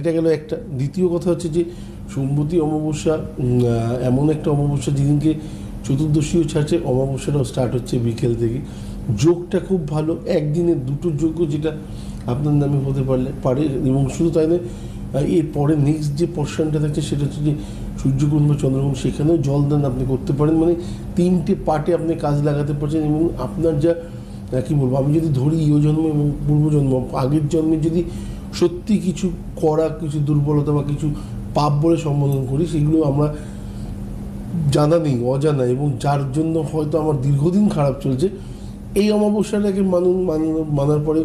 এটা গেল একটা। দ্বিতীয় কথা হচ্ছে যে সোমবতী অমাবস্যা এমন একটা অমাবস্যা যেদিনকে চতুর্দশীও ছাড়ছে, অমাবস্যাটাও স্টার্ট হচ্ছে বিকেল থেকে। যোগটা খুব ভালো, একদিনে দুটো যোগ্য যেটা আপনার নামে হতে পারে। এবং শুধু তাই নয়, এরপরে নেক্সট যে পোর্শনটা থাকছে সেটা হচ্ছে যে সূর্যগ্রহণ বা চন্দ্রগ্রহণ, সেখানেও জলদান আপনি করতে পারেন। মানে তিনটে পার্টে আপনি কাজ লাগাতে পারছেন। এবং আপনার যা কী বলবো, আমি যদি ধরি ইহজন্ম এবং পূর্বজন্ম, আগের জন্মে যদি সত্যি কিছু করা, কিছু দুর্বলতা বা কিছু পাপ বলে সম্বোধন করি, সেগুলো আমরা জানা নেই, অজানা, এবং যার জন্য হয়তো আমার দীর্ঘদিন খারাপ চলছে, এই অমাবস্যাটাকে মানার পরে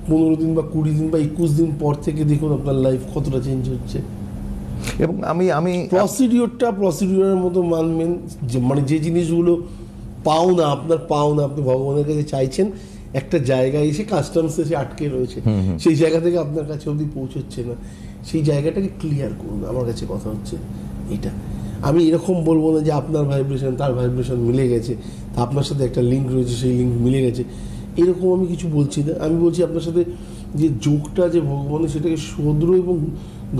15 দিন বা 20 দিন বা 21 দিন পর থেকে দেখুন আপনার লাইফ কতটা চেঞ্জ হচ্ছে। এবং আমি প্রসিডিওরের মতো মানবেন, যে মানে যে জিনিসগুলো পাও না আপনি ভগবানের কাছে চাইছেন, একটা জায়গায় এসে কাস্টমস এসে আটকে রয়েছে, সেই জায়গা থেকে আপনার কাছে অবধি পৌঁছচ্ছে না, সেই জায়গাটাকে ক্লিয়ার করুন। আমার কাছে কথা হচ্ছে এটা। আমি এরকম বলবো না যে আপনার ভাইব্রেশন তার ভাইব্রেশন মিলে গেছে, তা আপনার সাথে একটা লিঙ্ক রয়েছে, সেই লিঙ্ক মিলে গেছে, এরকম আমি কিছু বলছি না। আমি বলছি আপনার সাথে যে যোগটা যে ভগবানের, সেটাকে সদ্র এবং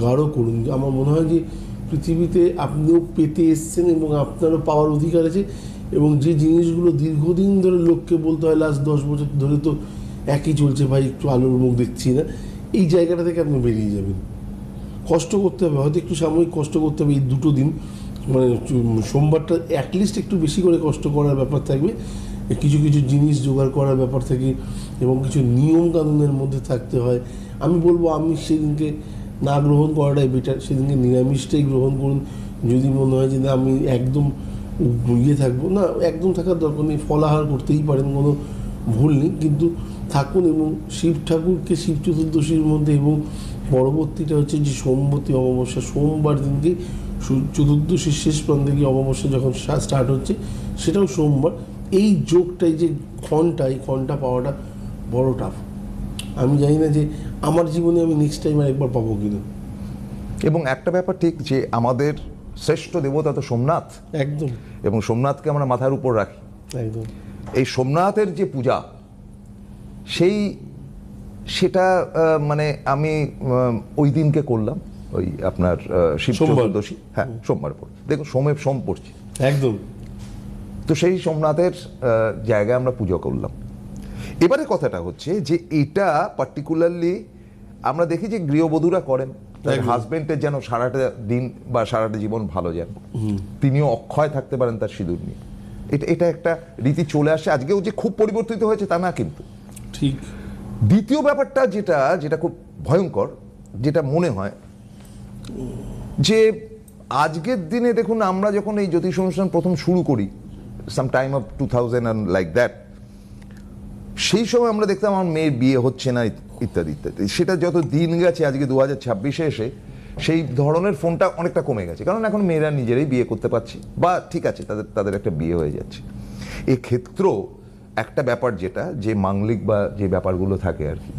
গাঢ় করুন। আমার মনে হয় যে পৃথিবীতে আপনিও পেতে এসছেন এবং আপনারও পাওয়ার অধিকার আছে। এবং যে জিনিসগুলো দীর্ঘদিন ধরে লোককে বলতে হয়, লাস্ট 10 বছর ধরে তো একই চলছে, ভাই একটু আলোর মুখ দেখছি না, এই জায়গাটা থেকে আপনি বেরিয়ে যাবেন। কষ্ট করতে হবে, হয়তো একটু সাময়িক কষ্ট করতে হবে এই দুটো দিন, মানে সোমবারটা অ্যাটলিস্ট একটু বেশি করে কষ্ট করার ব্যাপার থাকবে, কিছু কিছু জিনিস জোগাড় করার ব্যাপার থাকে, এবং কিছু নিয়ম কানুনের মধ্যে থাকতে হয়। আমি বলবো আমি সেদিনকে না গ্রহণ করাটাই বেটার, সেদিনকে নিরামিষটাই গ্রহণ করুন। যদি মনে হয় যে না আমি একদম থাকবো না, একদম থাকার দরকার নেই, ফলাহার করতেই পারেন, কোনো ভুল নেই, কিন্তু থাকুন। এবং শিব ঠাকুরকে শিব চতুর্দশীর মধ্যে, এবং পরবর্তীটা হচ্ছে যে সোমবতী অমাবস্যা, সোমবার দিনকে চতুর্দশীর শেষ প্রান্তে গিয়ে অমাবস্যা যখন স্টার্ট হচ্ছে, সেটাও সোমবার। এই যোগটাই যে এই ক্ষণটা পাওয়াটা বড় টাফ। আমি জানি না যে আমার জীবনে আমি নেক্সট টাইম আর একবার পাবো কিনা। এবং একটা ব্যাপার ঠিক, যে আমাদের শ্রেষ্ঠ দেবতা তো সোমনাথ, একদম, এবং সোমনাথকে আমরা মাথার উপর রাখি। একদম। এই সোমনাথের যে পূজা, সেটা মানে আমি ওই দিনকে করলাম, ওই আপনার শিব চতুর্দশী, হ্যাঁ সোমবার পর, দেখুন সোম পড়ছে একদম। তো সেই সোমনাথের জায়গায় আমরা পুজো করলাম। এবারে কথাটা হচ্ছে যে এটা পার্টিকুলারলি আমরা দেখি যে গৃহবধূরা করেন, তার হাজবেন্ডের যেন সারাটা দিন বা সারাটা জীবন ভালো যান, তিনিও অক্ষয় থাকতে পারেন তার সিঁদুর নিয়ে। এটা একটা রীতি চলে আসে, আজকেও যে খুব পরিবর্তিত হয়েছে তা না, কিন্তু ঠিক। দ্বিতীয় ব্যাপারটা যেটা খুব ভয়ঙ্কর, যেটা মনে হয় যে আজকের দিনে দেখুন, আমরা যখন এই জ্যোতিষ অনুষ্ঠান প্রথম শুরু করি, some time of 2000 and like that, সেই সময় আমরা দেখতাম আমার মেয়ের বিয়ে হচ্ছে না ইত্যাদি ইত্যাদি। সেটা যত দিন গেছে, আজকে 2026-এ এসে সেই ধরনের ফোনটা অনেকটা কমে গেছে, কারণ এখন মেয়েরা নিজেরাই বিয়ে করতে পারছে, বা ঠিক আছে তাদের একটা বিয়ে হয়ে যাচ্ছে। এক্ষেত্রেও একটা ব্যাপার যেটা, যে মাঙ্গলিক বা যে ব্যাপারগুলো থাকে আর কি,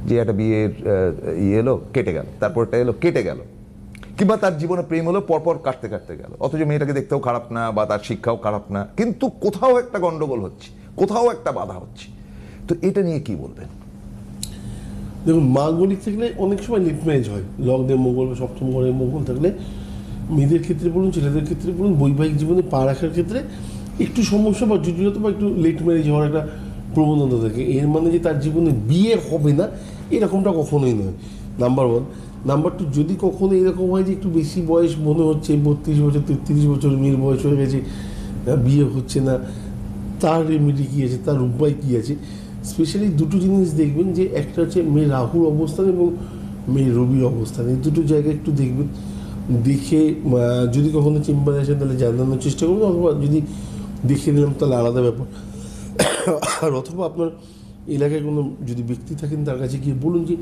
যে একটা বিয়ের এলো কেটে গেল, তারপরটা এলো কেটে গেল, কিংবা তার জীবনে প্রেম হলো পরপর কাটতে কাটতে গেল, অথচ মেয়েটাকে দেখতেও খারাপ না বা তার শিক্ষাও খারাপ না, কিন্তু কোথাও একটা গন্ডগোল হচ্ছে, কোথাও একটা বাধা হচ্ছে। তো এটা নিয়ে কি বলবেন? দেখুন, মাঙ্গলিক থাকলে অনেক সময় লেট ম্যারেজ হয়, লগ্নে মঙ্গল বা সপ্তম ঘরে মঙ্গল থাকলে, মেয়েদের ক্ষেত্রে বলুন ছেলেদের ক্ষেত্রে বলুন, বৈবাহিক জীবনে পা রাখার ক্ষেত্রে একটু সমস্যা বা জটিলতা বা একটু লেট ম্যারেজ হওয়ার একটা প্রবণতা থাকে। এর মানে যে তার জীবনে বিয়ে হবে না, এরকমটা কখনোই নয়, নাম্বার 1। নাম্বার 2, যদি কখনো এরকম হয় যে একটু বেশি বয়স মনে হচ্ছে, 32 বছর 33 বছর মেয়ের বয়স হয়ে গেছে, বিয়ে হচ্ছে না, তার রেমেডি কী আছে, তার উপায় কী আছে? স্পেশালি দুটো জিনিস দেখবেন, যে একটা হচ্ছে মেয়ে রাহুর অবস্থান এবং মেয়ে রবির অবস্থান, এই দুটো জায়গায় একটু দেখবেন। দেখে যদি কখনো চেম্বারে আসেন তাহলে জানানোর চেষ্টা করুন, অথবা যদি দেখে নিলাম তাহলে আলাদা ব্যাপার। আর অথবা আপনার এলাকায় কোনো যদি ব্যক্তি থাকেন, তার কাছে গিয়ে বলুন যে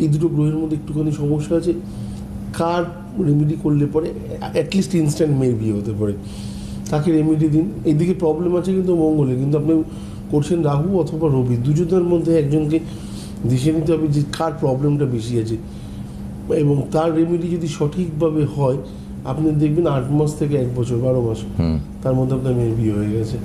এই দুটো গ্রহের মধ্যে একটুখানি সমস্যা আছে, কার রেমেডি করলে পরে অ্যাটলিস্ট ইনস্ট্যান্ট মেয়ের বিয়ে হতে পারে, তাকে রেমেডি দিন। এইদিকে প্রবলেম আছে কিন্তু মঙ্গলে, কিন্তু আপনি করছেন রাহু অথবা রবি, দুজনের মধ্যে একজনকে দেখে নিতে হবে যে কার প্রবলেমটা বেশি আছে, এবং তার রেমেডি যদি সঠিকভাবে হয়, আপনি দেখবেন 8 মাস থেকে 1 বছর 12 মাস তার মধ্যে আপনার মেয়ের বিয়ে হয়ে গেছে।